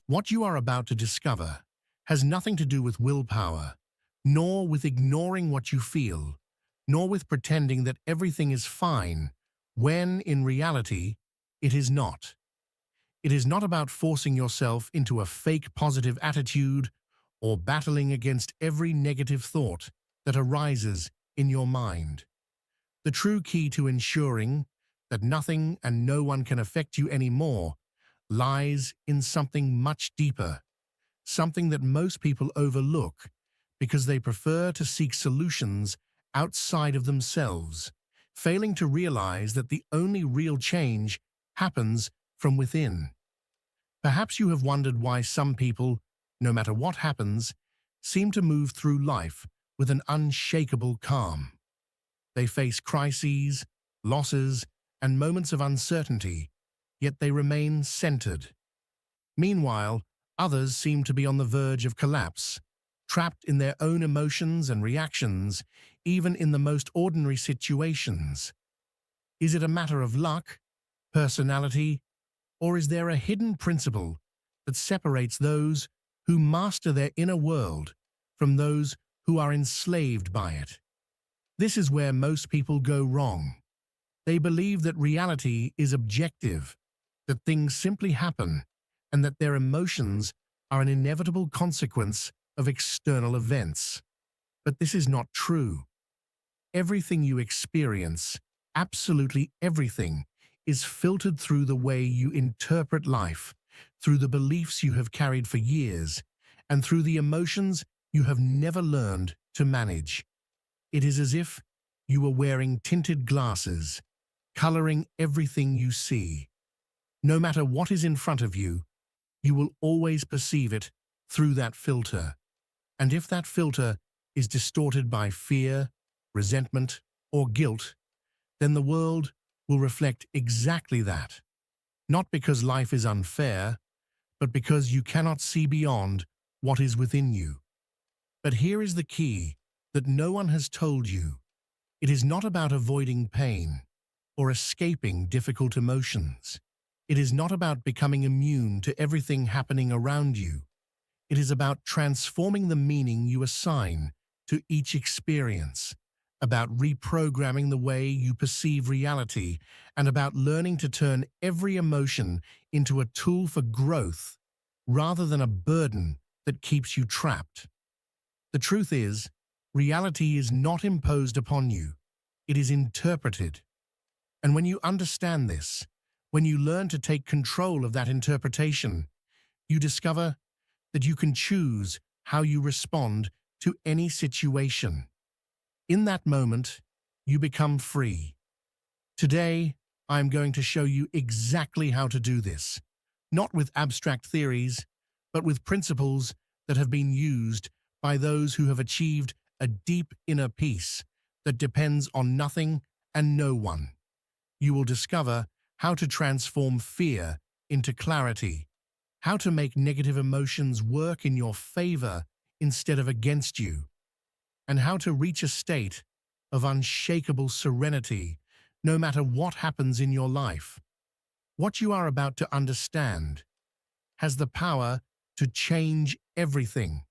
What you are about to discover has nothing to do with willpower, nor with ignoring what you feel, nor with pretending that everything is fine, when, in reality, it is not. It is not about forcing yourself into a fake positive attitude or battling against every negative thought that arises in your mind. The true key to ensuring that nothing and no one can affect you anymore lies in something much deeper, something that most people overlook because they prefer to seek solutions outside of themselves, failing to realize that the only real change happens from within. Perhaps you have wondered why some people, no matter what happens, seem to move through life with an unshakable calm. They face crises, losses, and moments of uncertainty, yet they remain centered. Meanwhile, others seem to be on the verge of collapse, trapped in their own emotions and reactions, even in the most ordinary situations. Is it a matter of luck, personality, or is there a hidden principle that separates those who master their inner world from those who are enslaved by it? This is where most people go wrong. They believe that reality is objective, that things simply happen, and that their emotions are an inevitable consequence of external events. But this is not true. Everything you experience, absolutely everything, is filtered through the way you interpret life, through the beliefs you have carried for years, and through the emotions you have never learned to manage. It is as if you were wearing tinted glasses, coloring everything you see. No matter what is in front of you, you will always perceive it through that filter. And if that filter is distorted by fear, resentment, or guilt, then the world will reflect exactly that. Not because life is unfair, but because you cannot see beyond what is within you. But here is the key that no one has told you. It is not about avoiding pain or escaping difficult emotions. It is not about becoming immune to everything happening around you. It is about transforming the meaning you assign to each experience, about reprogramming the way you perceive reality, and about learning to turn every emotion into a tool for growth rather than a burden that keeps you trapped. The truth is, reality is not imposed upon you. It is interpreted. And when you understand this, when you learn to take control of that interpretation, you discover that you can choose how you respond to any situation. In that moment, you become free. Today, I am going to show you exactly how to do this, not with abstract theories, but with principles that have been used by those who have achieved a deep inner peace that depends on nothing and no one. You will discover how to transform fear into clarity, how to make negative emotions work in your favor instead of against you, and how to reach a state of unshakable serenity no matter what happens in your life. What you are about to understand has the power to change everything,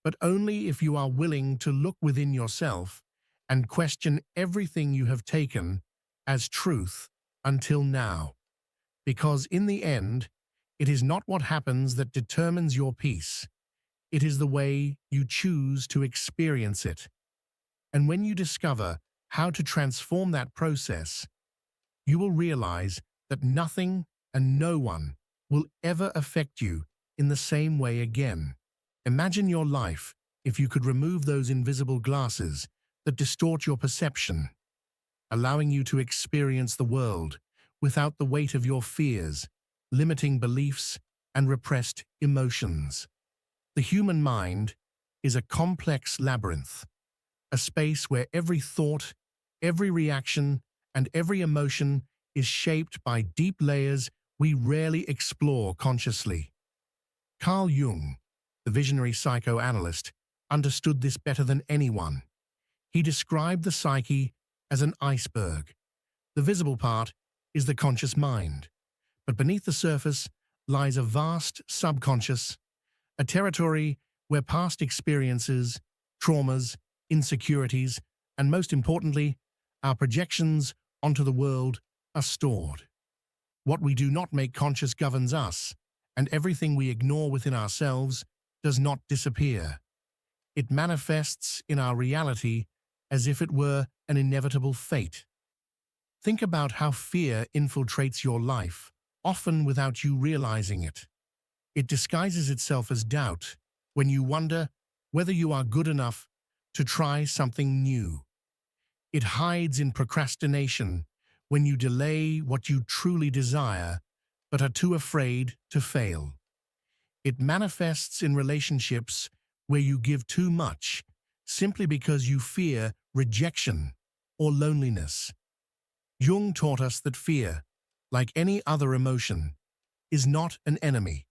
but only if you are willing to look within yourself and question everything you have taken as truth until now. Because in the end, it is not what happens that determines your peace. It is the way you choose to experience it. And when you discover how to transform that process, you will realize that nothing and no one will ever affect you in the same way again. Imagine your life if you could remove those invisible glasses that distort your perception, allowing you to experience the world without the weight of your fears, limiting beliefs, and repressed emotions. The human mind is a complex labyrinth, a space where every thought, every reaction, and every emotion is shaped by deep layers we rarely explore consciously. Carl Jung, the visionary psychoanalyst, understood this better than anyone. He described the psyche as an iceberg. The visible part is the conscious mind, but beneath the surface lies a vast subconscious, a territory where past experiences, traumas, insecurities, and most importantly, our projections onto the world are stored. What we do not make conscious governs us, and everything we ignore within ourselves does not disappear. It manifests in our reality as if it were an inevitable fate. Think about how fear infiltrates your life, often without you realizing it. It disguises itself as doubt when you wonder whether you are good enough to try something new. It hides in procrastination when you delay what you truly desire but are too afraid to fail. It manifests in relationships where you give too much simply because you fear rejection or loneliness. Jung taught us that fear, like any other emotion, is not an enemy.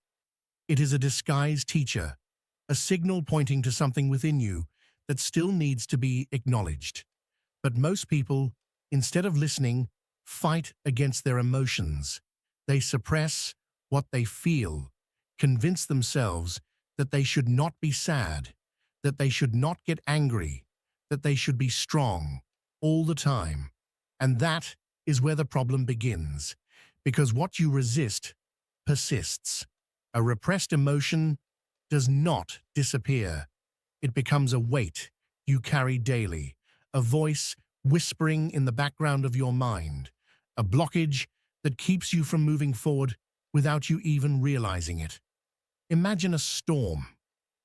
It is a disguised teacher, a signal pointing to something within you that still needs to be acknowledged. But most people, instead of listening, fight against their emotions. They suppress what they feel, convince themselves that they should not be sad, that they should not get angry, that they should be strong all the time. And that is where the problem begins, because what you resist persists. A repressed emotion does not disappear. It becomes a weight you carry daily, a voice whispering in the background of your mind, a blockage that keeps you from moving forward without you even realizing it. Imagine a storm.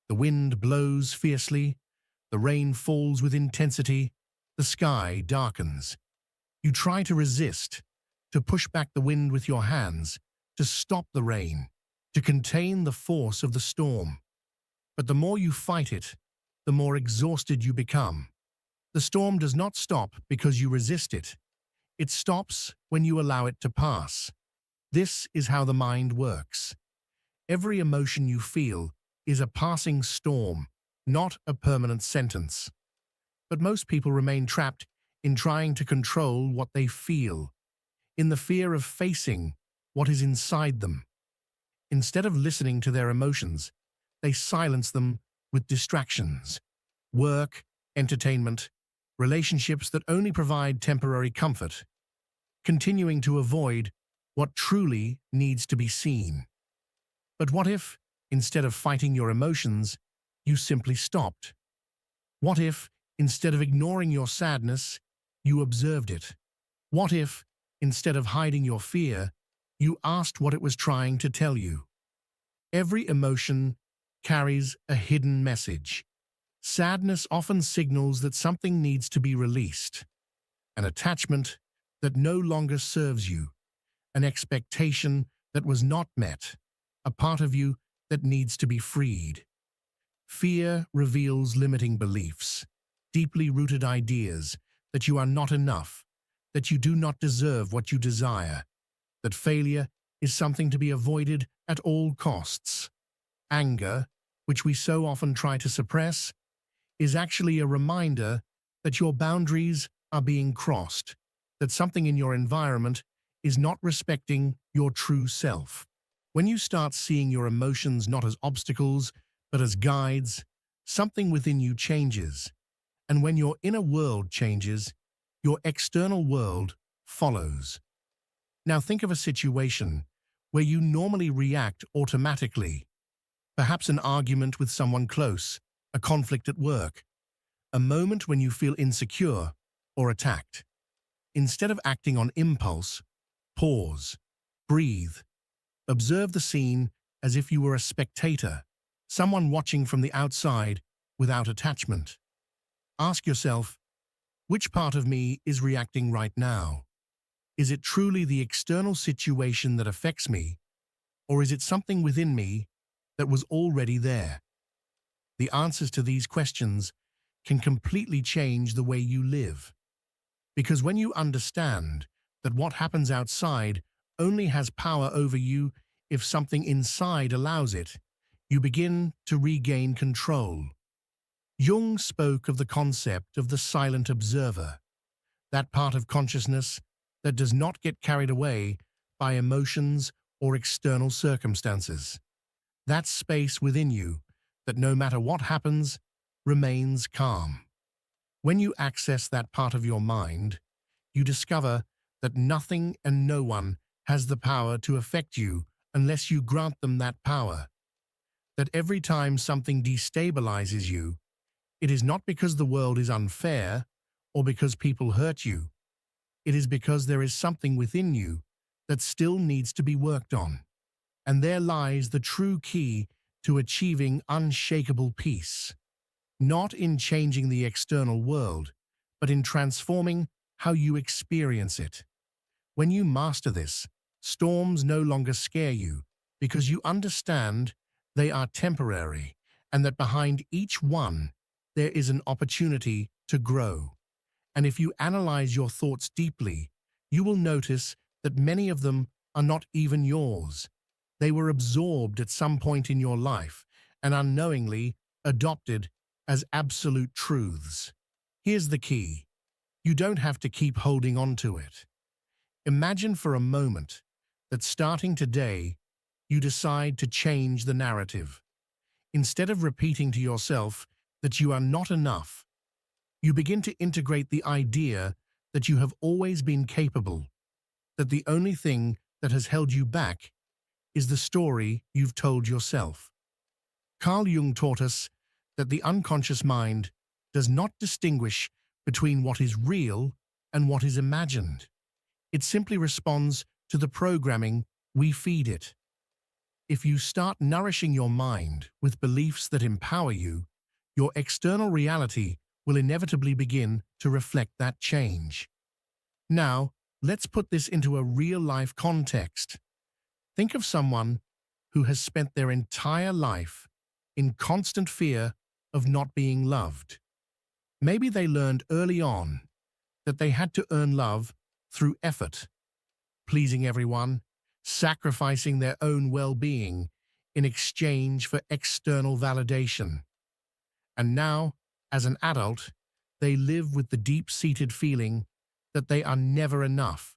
The wind blows fiercely, the rain falls with intensity, the sky darkens. You try to resist, to push back the wind with your hands, to stop the rain, to contain the force of the storm. But the more you fight it, the more exhausted you become. The storm does not stop because you resist it. It stops when you allow it to pass. This is how the mind works. Every emotion you feel is a passing storm, not a permanent sentence. But most people remain trapped in trying to control what they feel, in the fear of facing what is inside them. Instead of listening to their emotions, they silence them with distractions, work, entertainment, relationships that only provide temporary comfort, continuing to avoid what truly needs to be seen. But what if, instead of fighting your emotions, you simply stopped? What if, instead of ignoring your sadness, you observed it? What if, instead of hiding your fear, you asked what it was trying to tell you? Every emotion carries a hidden message. Sadness often signals that something needs to be released, an attachment that no longer serves you, an expectation that was not met, a part of you that needs to be freed. Fear reveals limiting beliefs, deeply rooted ideas that you are not enough, that you do not deserve what you desire, that failure is something to be avoided at all costs. Anger, which we so often try to suppress, is actually a reminder that your boundaries are being crossed, that something in your environment is not respecting your true self. When you start seeing your emotions not as obstacles, but as guides, something within you changes. And when your inner world changes, your external world follows. Now think of a situation where you normally react automatically. Perhaps an argument with someone close, a conflict at work, a moment when you feel insecure or attacked. Instead of acting on impulse, pause, breathe, observe the scene as if you were a spectator, someone watching from the outside without attachment. Ask yourself, which part of me is reacting right now? Is it truly the external situation that affects me, or is it something within me that was already there? The answers to these questions can completely change the way you live. Because when you understand that what happens outside only has power over you if something inside allows it, you begin to regain control. Jung spoke of the concept of the silent observer, that part of consciousness that does not get carried away by emotions or external circumstances. That space within you that no matter what happens, remains calm. When you access that part of your mind, you discover that nothing and no one has the power to affect you unless you grant them that power. That every time something destabilizes you, it is not because the world is unfair or because people hurt you. It is because there is something within you that still needs to be worked on. And there lies the true key to achieving unshakable peace. Not in changing the external world, but in transforming how you experience it. When you master this, storms no longer scare you because you understand they are temporary and that behind each one there is an opportunity to grow. And if you analyze your thoughts deeply, you will notice that many of them are not even yours. They were absorbed at some point in your life and unknowingly adopted as absolute truths. Here's the key. You don't have to keep holding on to it. Imagine for a moment that starting today, you decide to change the narrative. Instead of repeating to yourself that you are not enough, you begin to integrate the idea that you have always been capable, that the only thing that has held you back is the story you've told yourself. Carl Jung taught us that the unconscious mind does not distinguish between what is real and what is imagined. It simply responds to the programming we feed it. If you start nourishing your mind with beliefs that empower you, your external reality will inevitably begin to reflect that change. Now, let's put this into a real-life context. Think of someone who has spent their entire life in constant fear of not being loved. Maybe they learned early on that they had to earn love through effort, pleasing everyone, sacrificing their own well-being in exchange for external validation. And now, as an adult, they live with the deep-seated feeling that they are never enough,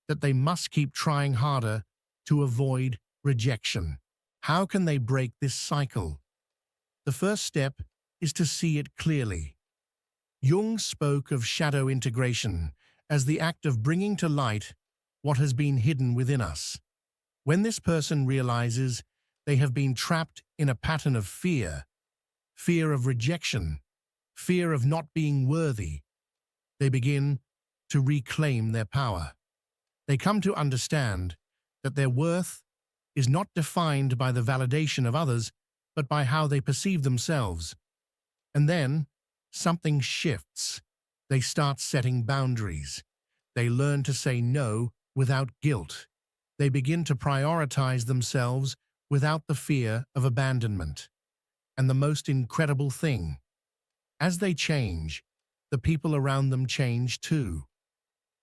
that they must keep trying harder to avoid rejection. How can they break this cycle? The first step is to see it clearly. Jung spoke of shadow integration as the act of bringing to light what has been hidden within us. When this person realizes they have been trapped in a pattern of fear, fear of rejection, fear of not being worthy, they begin to reclaim their power. They come to understand that their worth is not defined by the validation of others, but by how they perceive themselves. And then, something shifts. They start setting boundaries. They learn to say no without guilt. They begin to prioritize themselves without the fear of abandonment. And the most incredible thing, as they change, the people around them change too.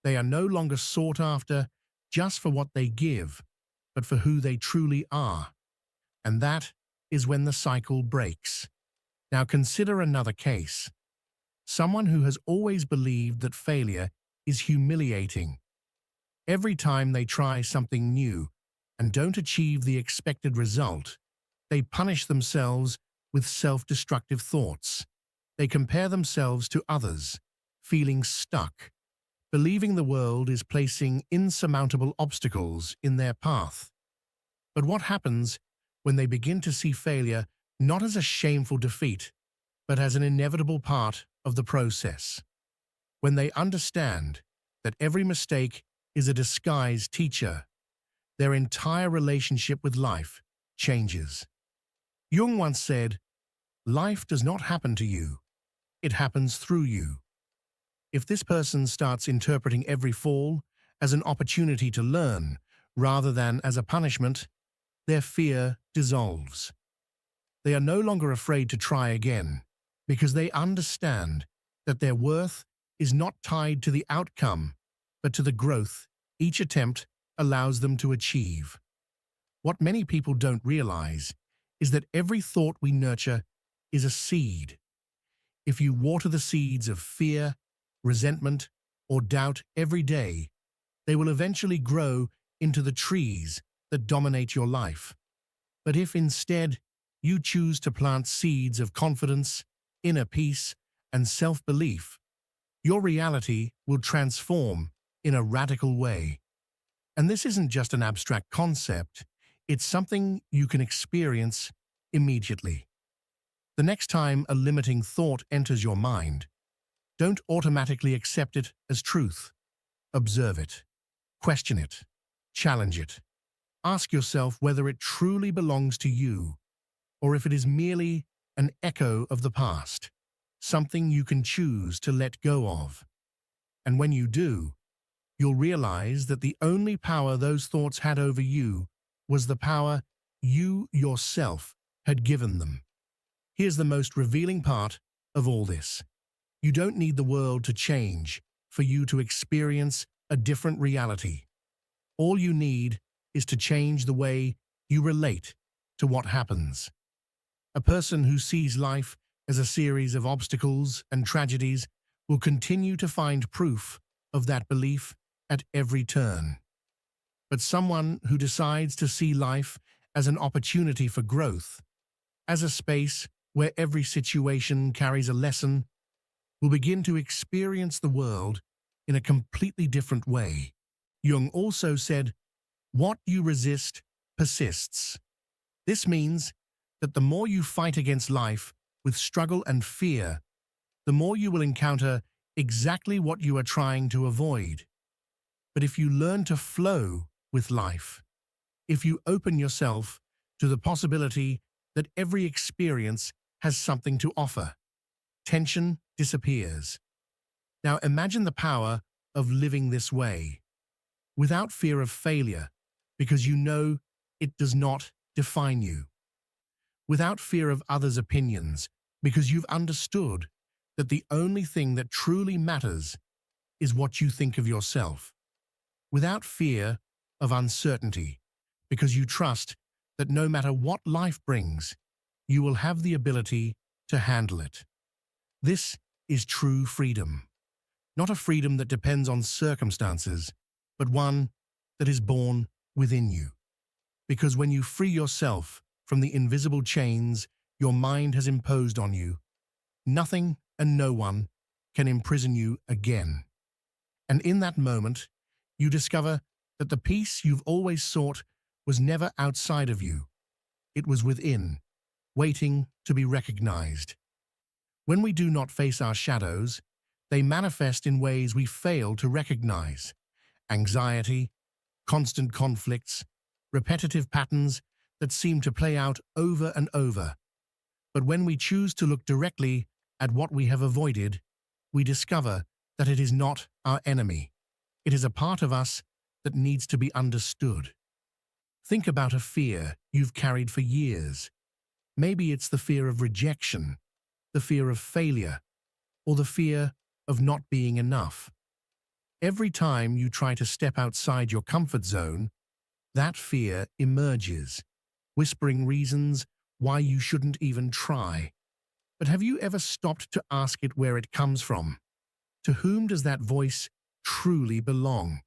They are no longer sought after just for what they give, but for who they truly are. And that is when the cycle breaks. Now consider another case. Someone who has always believed that failure is humiliating. Every time they try something new and don't achieve the expected result, they punish themselves with self-destructive thoughts. They compare themselves to others, feeling stuck, believing the world is placing insurmountable obstacles in their path. But what happens when they begin to see failure not as a shameful defeat, but as an inevitable part of the process? When they understand that every mistake is a disguised teacher, their entire relationship with life changes. Jung once said, "Life does not happen to you, it happens through you." If this person starts interpreting every fall as an opportunity to learn rather than as a punishment, their fear dissolves. They are no longer afraid to try again because they understand that their worth is not tied to the outcome, but to the growth each attempt allows them to achieve. What many people don't realize is that every thought we nurture is a seed. If you water the seeds of fear, resentment, or doubt every day, they will eventually grow into the trees that dominate your life. But if instead you choose to plant seeds of confidence, inner peace, and self-belief, your reality will transform in a radical way. And this isn't just an abstract concept, it's something you can experience immediately. The next time a limiting thought enters your mind, don't automatically accept it as truth. Observe it, question it, challenge it. Ask yourself whether it truly belongs to you or if it is merely an echo of the past, something you can choose to let go of. And when you do, you'll realize that the only power those thoughts had over you was the power you yourself had given them. Here's the most revealing part of all this. You don't need the world to change for you to experience a different reality. All you need is to change the way you relate to what happens. A person who sees life as a series of obstacles and tragedies will continue to find proof of that belief at every turn. But someone who decides to see life as an opportunity for growth, as a space where every situation carries a lesson, will begin to experience the world in a completely different way. Jung also said, "What you resist persists." This means that the more you fight against life with struggle and fear, the more you will encounter exactly what you are trying to avoid. But if you learn to flow with life, if you open yourself to the possibility that every experience has something to offer, tension disappears. Now imagine the power of living this way, without fear of failure, because you know it does not define you. Without fear of others' opinions, because you've understood that the only thing that truly matters is what you think of yourself. Without fear of uncertainty, because you trust that no matter what life brings, you will have the ability to handle it. This is true freedom. Not a freedom that depends on circumstances, but one that is born within you. Because when you free yourself from the invisible chains your mind has imposed on you, nothing and no one can imprison you again. And in that moment, you discover that the peace you've always sought was never outside of you. It was within, waiting to be recognized. When we do not face our shadows, they manifest in ways we fail to recognize. Anxiety, constant conflicts, repetitive patterns that seem to play out over and over. But when we choose to look directly at what we have avoided, we discover that it is not our enemy. It is a part of us that needs to be understood. Think about a fear you've carried for years. Maybe it's the fear of rejection, the fear of failure, or the fear of not being enough. Every time you try to step outside your comfort zone, that fear emerges, whispering reasons why you shouldn't even try. But have you ever stopped to ask it where it comes from? To whom does that voice truly belong?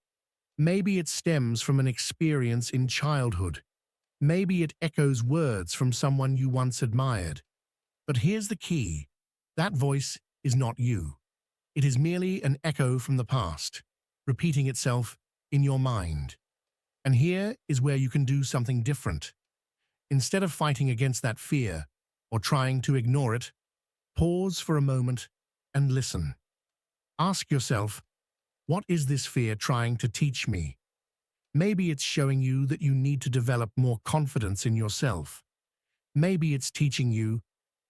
Maybe it stems from an experience in childhood. Maybe it echoes words from someone you once admired. But here's the key. That voice is not you. It is merely an echo from the past, repeating itself in your mind. And here is where you can do something different. Instead of fighting against that fear or trying to ignore it, pause for a moment and listen. Ask yourself, what is this fear trying to teach me? Maybe it's showing you that you need to develop more confidence in yourself. Maybe it's teaching you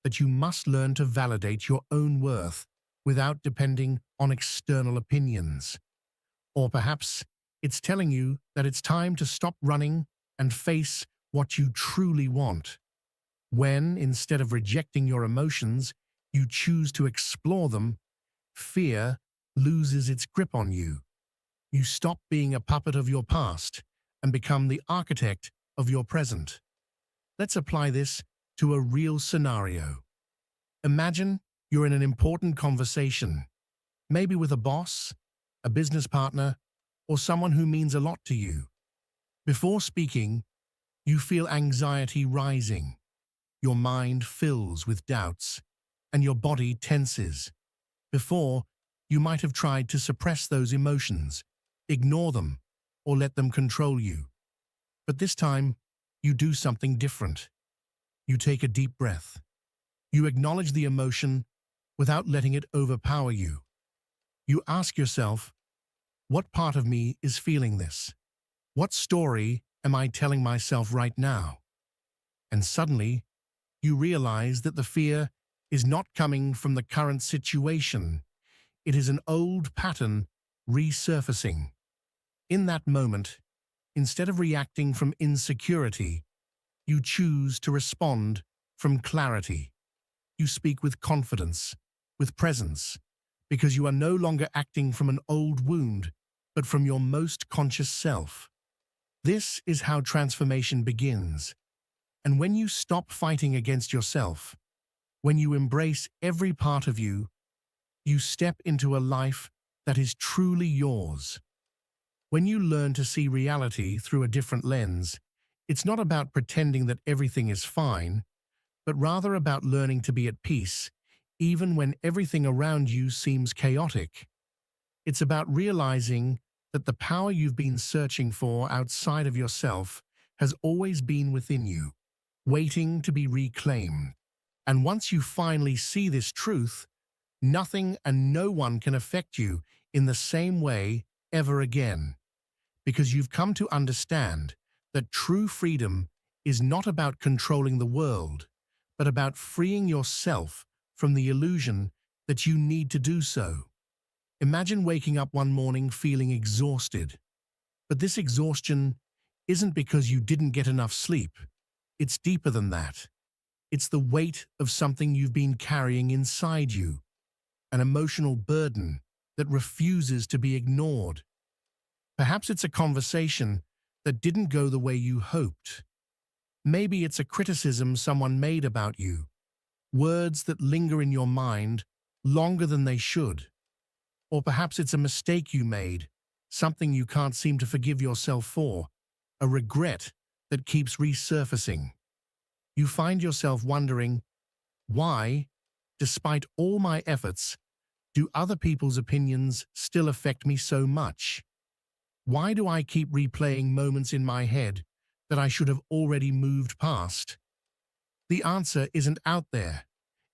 that you must learn to validate your own worth without depending on external opinions. Or perhaps it's telling you that it's time to stop running and face what you truly want. When, instead of rejecting your emotions, you choose to explore them, fear loses its grip on you. You stop being a puppet of your past and become the architect of your present. Let's apply this to a real scenario. Imagine you're in an important conversation, maybe with a boss, a business partner, or someone who means a lot to you. Before speaking, you feel anxiety rising. Your mind fills with doubts, and your body tenses. Before, you might have tried to suppress those emotions, ignore them, or let them control you. But this time, you do something different. You take a deep breath. You acknowledge the emotion without letting it overpower you. You ask yourself, what part of me is feeling this? What story am I telling myself right now? And suddenly, you realize that the fear is not coming from the current situation. It is an old pattern resurfacing. In that moment, instead of reacting from insecurity, you choose to respond from clarity. You speak with confidence, with presence, because you are no longer acting from an old wound, but from your most conscious self. This is how transformation begins. And when you stop fighting against yourself, when you embrace every part of you, you step into a life that is truly yours. When you learn to see reality through a different lens, it's not about pretending that everything is fine, but rather about learning to be at peace, even when everything around you seems chaotic. It's about realizing that the power you've been searching for outside of yourself has always been within you, waiting to be reclaimed. And once you finally see this truth, nothing and no one can affect you in the same way ever again, because you've come to understand that true freedom is not about controlling the world, but about freeing yourself from the illusion that you need to do so. Imagine waking up one morning feeling exhausted, but this exhaustion isn't because you didn't get enough sleep. It's deeper than that. It's the weight of something you've been carrying inside you, an emotional burden that refuses to be ignored. Perhaps it's a conversation that didn't go the way you hoped. Maybe it's a criticism someone made about you, words that linger in your mind longer than they should. Or perhaps it's a mistake you made, something you can't seem to forgive yourself for, a regret that keeps resurfacing. You find yourself wondering, why, despite all my efforts, do other people's opinions still affect me so much? Why do I keep replaying moments in my head that I should have already moved past? The answer isn't out there.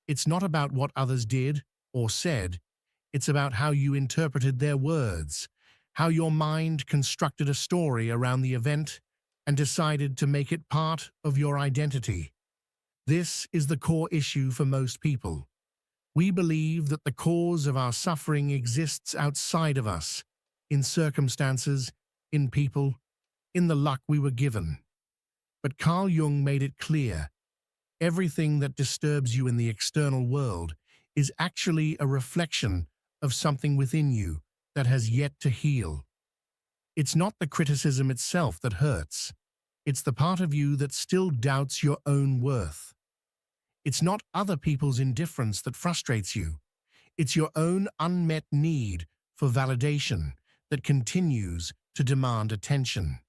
It's not about what others did or said. It's about how you interpreted their words, how your mind constructed a story around the event and decided to make it part of your identity. This is the core issue for most people. We believe that the cause of our suffering exists outside of us, in circumstances, in people, in the luck we were given. But Carl Jung made it clear, everything that disturbs you in the external world is actually a reflection of something within you that has yet to heal. It's not the criticism itself that hurts. It's the part of you that still doubts your own worth. It's not other people's indifference that frustrates you. It's your own unmet need for validation that continues to demand attention.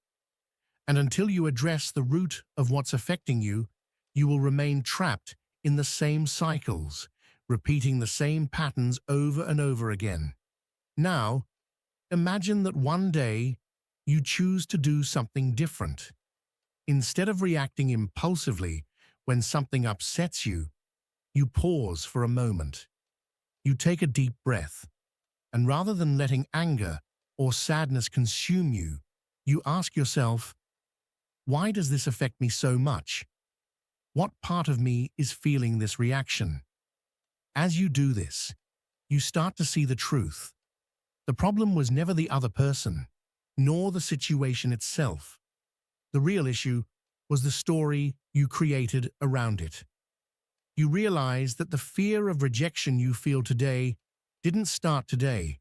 And until you address the root of what's affecting you, you will remain trapped in the same cycles, repeating the same patterns over and over again. Now, imagine that one day you choose to do something different. Instead of reacting impulsively when something upsets you, you pause for a moment. You take a deep breath, and rather than letting anger or sadness consume you, you ask yourself, why does this affect me so much? What part of me is feeling this reaction? As you do this, you start to see the truth. The problem was never the other person, nor the situation itself. The real issue was the story you created around it. You realize that the fear of rejection you feel today didn't start today.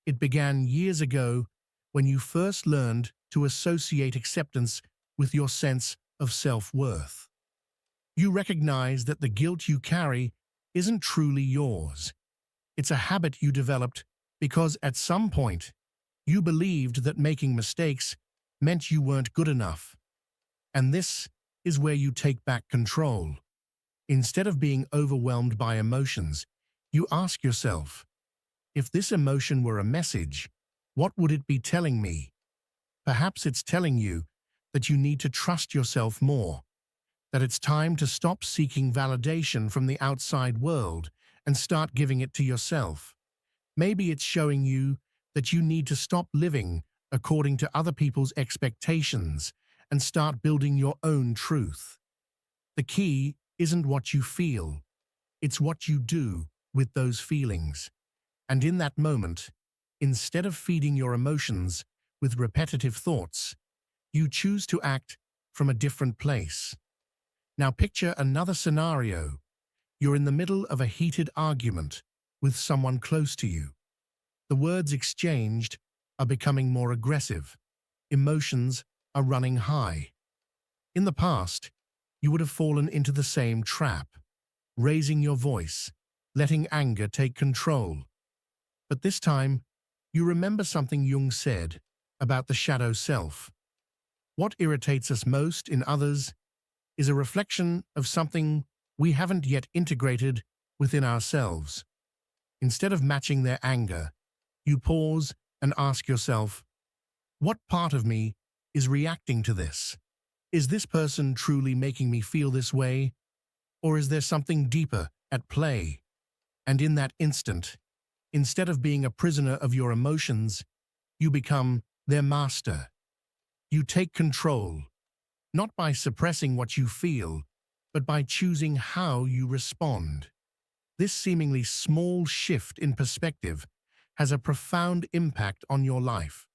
It began years ago when you first learned to associate acceptance with your sense of self-worth. You recognize that the guilt you carry isn't truly yours. It's a habit you developed because at some point you believed that making mistakes meant you weren't good enough. And this is where you take back control. Instead of being overwhelmed by emotions, you ask yourself, if this emotion were a message, what would it be telling me? Perhaps it's telling you that you need to trust yourself more, that it's time to stop seeking validation from the outside world and start giving it to yourself. Maybe it's showing you that you need to stop living according to other people's expectations and start building your own truth. The key isn't what you feel, it's what you do with those feelings. And in that moment, instead of feeding your emotions with repetitive thoughts, you choose to act from a different place. Now picture another scenario. You're in the middle of a heated argument with someone close to you. The words exchanged are becoming more aggressive. Emotions are running high. In the past, you would have fallen into the same trap, raising your voice, letting anger take control. But this time, you remember something Jung said about the shadow self. What irritates us most in others is a reflection of something we haven't yet integrated within ourselves. Instead of matching their anger, you pause and ask yourself, what part of me is reacting to this? Is this person truly making me feel this way? Or is there something deeper at play? And in that instant, instead of being a prisoner of your emotions, you become their master. You take control, not by suppressing what you feel, but by choosing how you respond. This seemingly small shift in perspective has a profound impact on your life.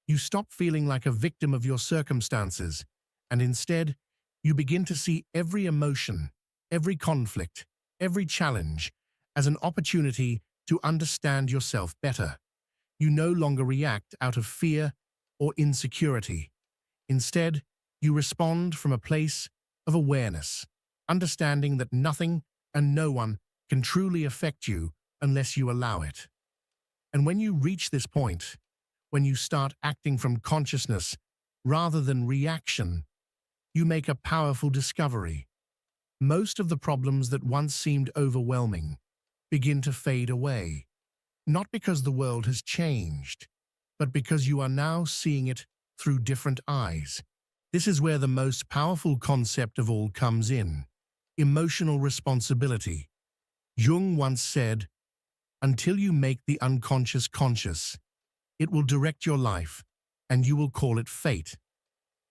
You stop feeling like a victim of your circumstances, and instead, you begin to see every emotion, every conflict, every challenge as an opportunity to understand yourself better. You no longer react out of fear or insecurity. Instead, you respond from a place of awareness, understanding that nothing and no one can truly affect you unless you allow it. And when you reach this point, when you start acting from consciousness rather than reaction, you make a powerful discovery. Most of the problems that once seemed overwhelming begin to fade away, not because the world has changed, but because you are now seeing it through different eyes. This is where the most powerful concept of all comes in: emotional responsibility. Jung once said, "Until you make the unconscious conscious, it will direct your life, and you will call it fate."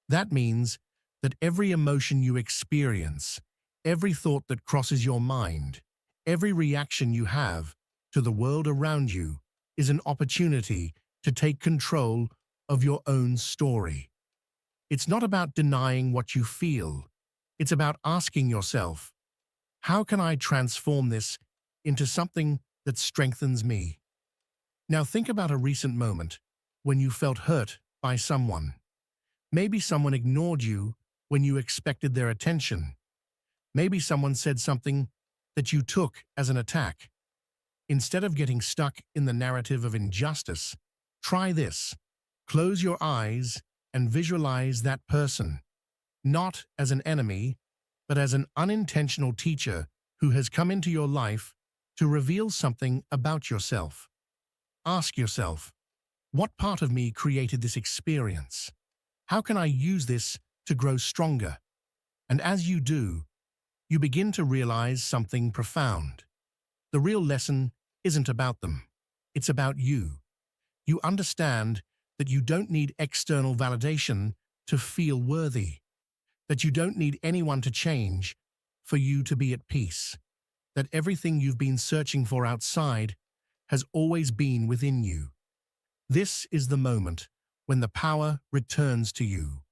That means that every emotion you experience, every thought that crosses your mind, every reaction you have to the world around you is an opportunity to take control of your own story. It's not about denying what you feel. It's about asking yourself, how can I transform this into something that strengthens me? Now think about a recent moment when you felt hurt by someone. Maybe someone ignored you when you expected their attention. Maybe someone said something that you took as an attack. Instead of getting stuck in the narrative of injustice, try this. Close your eyes and visualize that person, not as an enemy, but as an unintentional teacher who has come into your life to reveal something about yourself. Ask yourself, what part of me created this experience? How can I use this to grow stronger? And as you do, you begin to realize something profound. The real lesson isn't about them. It's about you. You understand that you don't need external validation to feel worthy, that you don't need anyone to change for you to be at peace, that everything you've been searching for outside has always been within you. This is the moment when the power returns to you,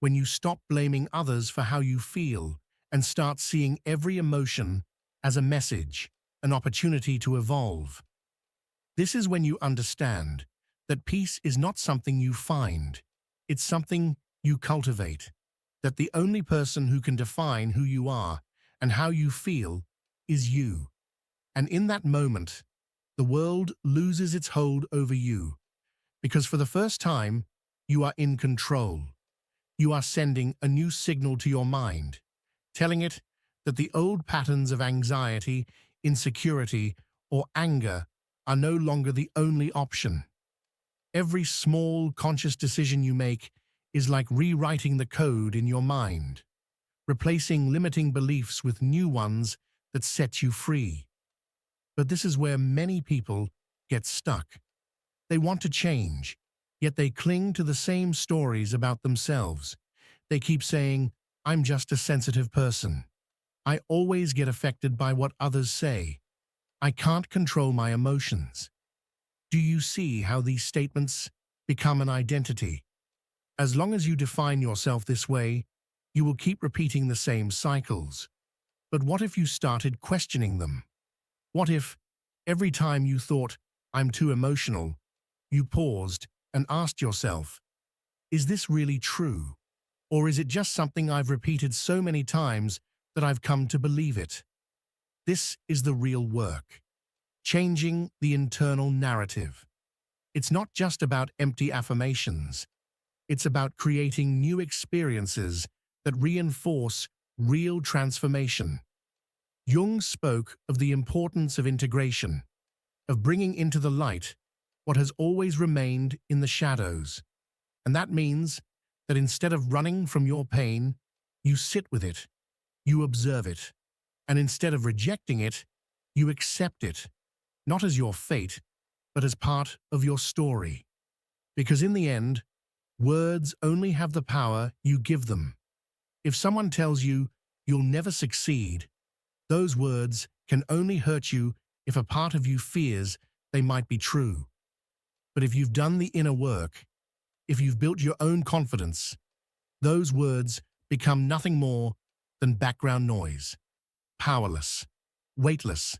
when you stop blaming others for how you feel and start seeing every emotion as a message, an opportunity to evolve. This is when you understand that peace is not something you find, it's something you cultivate, that the only person who can define who you are and how you feel is you. And in that moment, the world loses its hold over you, because for the first time, you are in control. You are sending a new signal to your mind, telling it that the old patterns of anxiety, insecurity, or anger are no longer the only option. Every small, conscious decision you make is like rewriting the code in your mind, replacing limiting beliefs with new ones that set you free. But this is where many people get stuck. They want to change, yet they cling to the same stories about themselves. They keep saying, "I'm just a sensitive person. I always get affected by what others say. I can't control my emotions." Do you see how these statements become an identity? As long as you define yourself this way, you will keep repeating the same cycles. But what if you started questioning them? What if, every time you thought, "I'm too emotional," you paused and asked yourself, "Is this really true? Or is it just something I've repeated so many times that I've come to believe it?" This is the real work. Changing the internal narrative. It's not just about empty affirmations. It's about creating new experiences that reinforce real transformation. Jung spoke of the importance of integration, of bringing into the light what has always remained in the shadows. And that means that instead of running from your pain, you sit with it, you observe it, and instead of rejecting it, you accept it, not as your fate, but as part of your story. Because in the end, words only have the power you give them. If someone tells you you'll never succeed, those words can only hurt you if a part of you fears they might be true. But if you've done the inner work, if you've built your own confidence, those words become nothing more than background noise, powerless, weightless.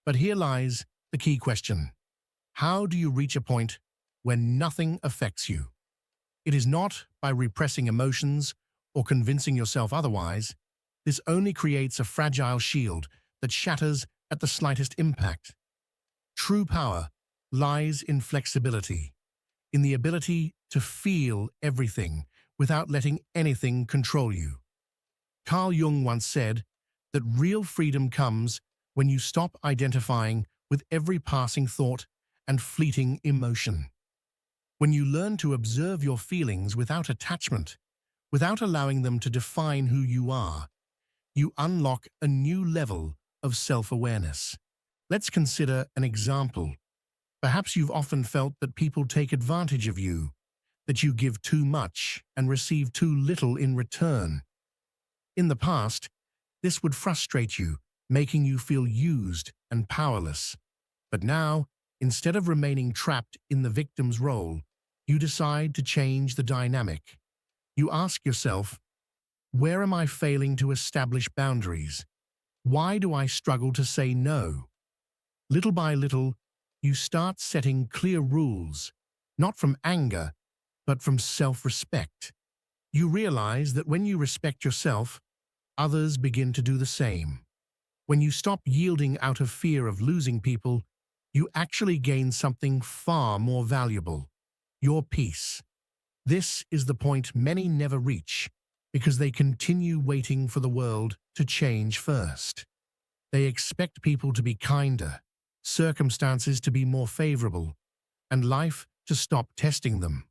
But here lies the key question. How do you reach a point where nothing affects you? It is not by repressing emotions or convincing yourself otherwise. This only creates a fragile shield that shatters at the slightest impact. True power lies in flexibility, in the ability to feel everything without letting anything control you. Carl Jung once said that real freedom comes when you stop identifying with every passing thought and fleeting emotion. When you learn to observe your feelings without attachment, without allowing them to define who you are, you unlock a new level of self-awareness. Let's consider an example. Perhaps you've often felt that people take advantage of you, that you give too much and receive too little in return. In the past, this would frustrate you, making you feel used and powerless. But now, instead of remaining trapped in the victim's role, you decide to change the dynamic. You ask yourself, where am I failing to establish boundaries? Why do I struggle to say no? Little by little, you start setting clear rules, not from anger, but from self-respect. You realize that when you respect yourself, others begin to do the same. When you stop yielding out of fear of losing people, you actually gain something far more valuable: your peace. This is the point many never reach, because they continue waiting for the world to change first. They expect people to be kinder, circumstances to be more favorable, and life to stop testing them.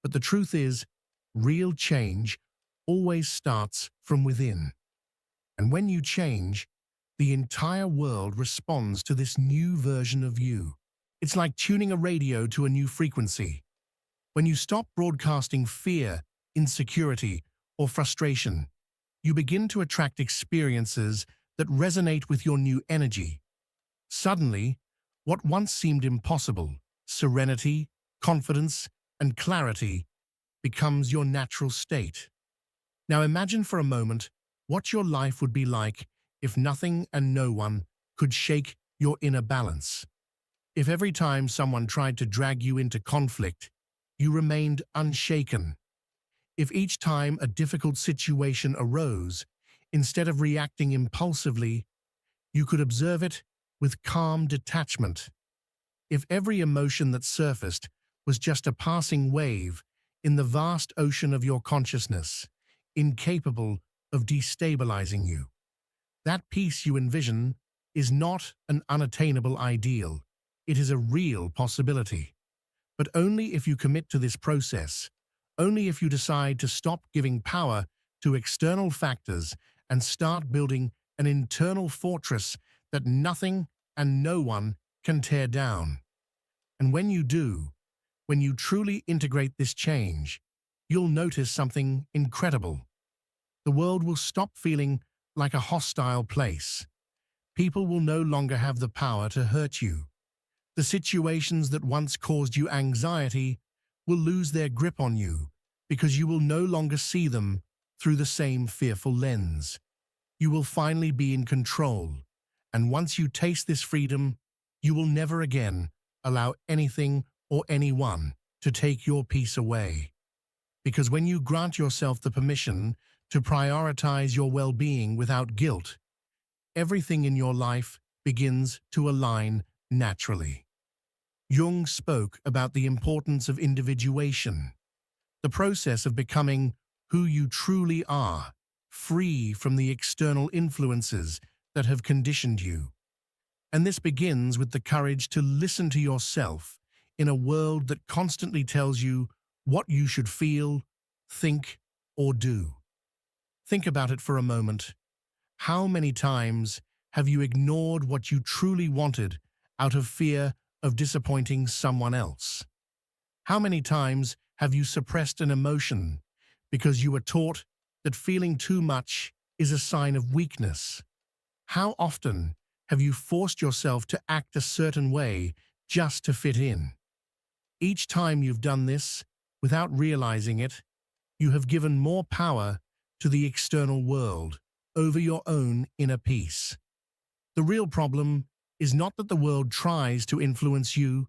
But the truth is, real change always starts from within. And when you change, the entire world responds to this new version of you. It's like tuning a radio to a new frequency. When you stop broadcasting fear, insecurity, or frustration, you begin to attract experiences that resonate with your new energy. Suddenly, what once seemed impossible, serenity, confidence, and clarity, becomes your natural state. Now imagine for a moment what your life would be like if nothing and no one could shake your inner balance. If every time someone tried to drag you into conflict, you remained unshaken. If each time a difficult situation arose, instead of reacting impulsively, you could observe it with calm detachment. If every emotion that surfaced was just a passing wave, in the vast ocean of your consciousness, incapable of destabilizing you. That peace you envision is not an unattainable ideal. It is a real possibility. But only if you commit to this process, only if you decide to stop giving power to external factors and start building an internal fortress that nothing and no one can tear down. And when you do, when you truly integrate this change, you'll notice something incredible. The world will stop feeling like a hostile place. People will no longer have the power to hurt you. The situations that once caused you anxiety will lose their grip on you because you will no longer see them through the same fearful lens. You will finally be in control, and once you taste this freedom, you will never again allow anything or anyone to take your peace away. Because when you grant yourself the permission to prioritize your well-being without guilt, everything in your life begins to align naturally. Jung spoke about the importance of individuation, the process of becoming who you truly are, free from the external influences that have conditioned you. And this begins with the courage to listen to yourself in a world that constantly tells you what you should feel, think, or do. Think about it for a moment. How many times have you ignored what you truly wanted out of fear of disappointing someone else? How many times have you suppressed an emotion because you were taught that feeling too much is a sign of weakness? How often have you forced yourself to act a certain way just to fit in? Each time you've done this, without realizing it, you have given more power to the external world over your own inner peace. The real problem is not that the world tries to influence you,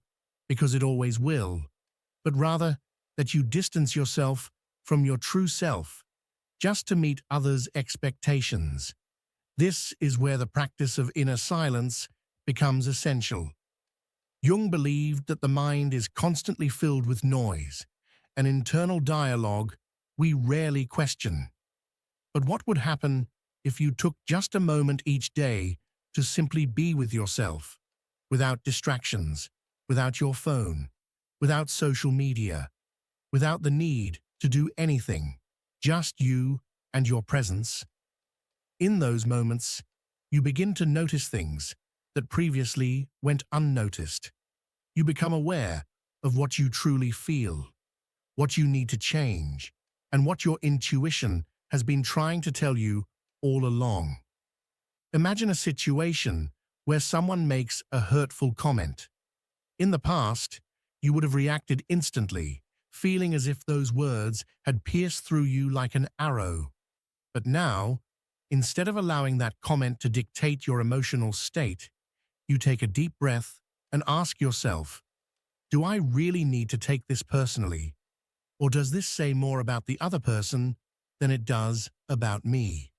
because it always will, but rather that you distance yourself from your true self just to meet others' expectations. This is where the practice of inner silence becomes essential. Jung believed that the mind is constantly filled with noise, an internal dialogue we rarely question. But what would happen if you took just a moment each day to simply be with yourself, without distractions, without your phone, without social media, without the need to do anything, just you and your presence? In those moments, you begin to notice things that previously went unnoticed. You become aware of what you truly feel, what you need to change, and what your intuition has been trying to tell you all along. Imagine a situation where someone makes a hurtful comment. In the past, you would have reacted instantly, feeling as if those words had pierced through you like an arrow. But now, instead of allowing that comment to dictate your emotional state, you take a deep breath and ask yourself, do I really need to take this personally? Or does this say more about the other person than it does about me?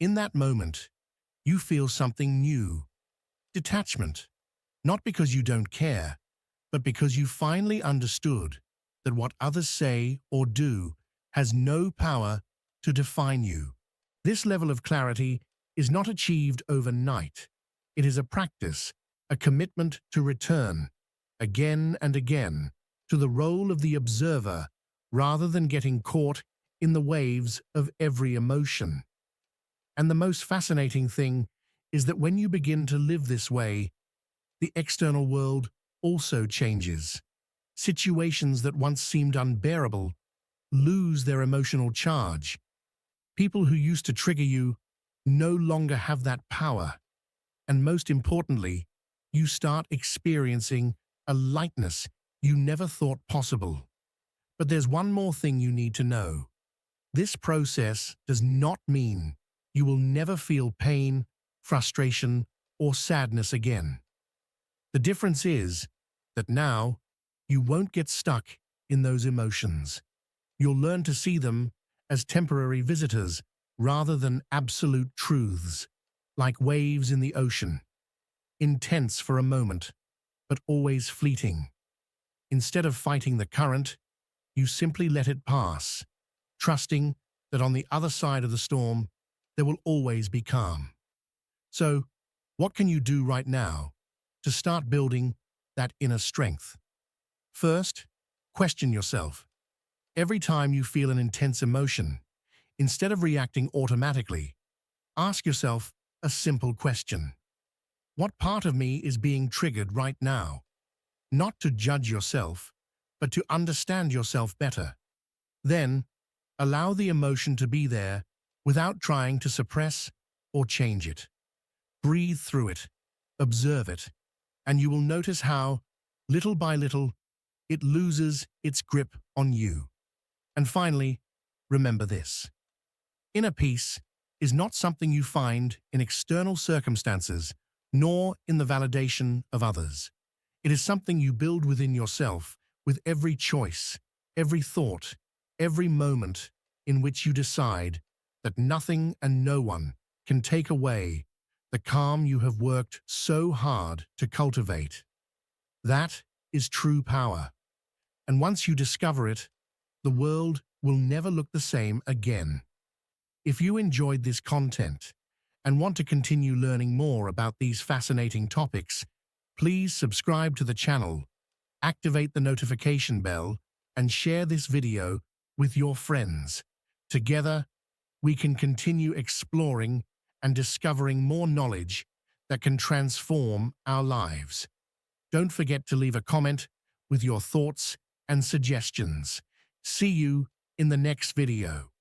In that moment, you feel something new, detachment, not because you don't care, but because you finally understood that what others say or do has no power to define you. This level of clarity is not achieved overnight. It is a practice, a commitment to return, again and again, to the role of the observer rather than getting caught in the waves of every emotion. And the most fascinating thing is that when you begin to live this way, the external world also changes. Situations that once seemed unbearable lose their emotional charge. People who used to trigger you no longer have that power. And most importantly, you start experiencing a lightness you never thought possible. But there's one more thing you need to know. This process does not mean you will never feel pain, frustration, or sadness again. The difference is that now you won't get stuck in those emotions. You'll learn to see them as temporary visitors rather than absolute truths, like waves in the ocean, intense for a moment, but always fleeting. Instead of fighting the current, You simply let it pass, trusting that on the other side of the storm, there will always be calm. So, what can you do right now to start building that inner strength? First, question yourself. Every time you feel an intense emotion, instead of reacting automatically, ask yourself a simple question. What part of me is being triggered right now? Not to judge yourself, but to understand yourself better. Then, allow the emotion to be there without trying to suppress or change it. Breathe through it, observe it, and you will notice how, little by little, it loses its grip on you. And finally, remember this. Inner peace is not something you find in external circumstances, nor in the validation of others. It is something you build within yourself with every choice, every thought, every moment in which you decide that nothing and no one can take away the calm you have worked so hard to cultivate. That is true power. And once you discover it, the world will never look the same again. If you enjoyed this content and want to continue learning more about these fascinating topics, please subscribe to the channel, activate the notification bell, and share this video with your friends. Together, we can continue exploring and discovering more knowledge that can transform our lives. Don't forget to leave a comment with your thoughts and suggestions. See you in the next video.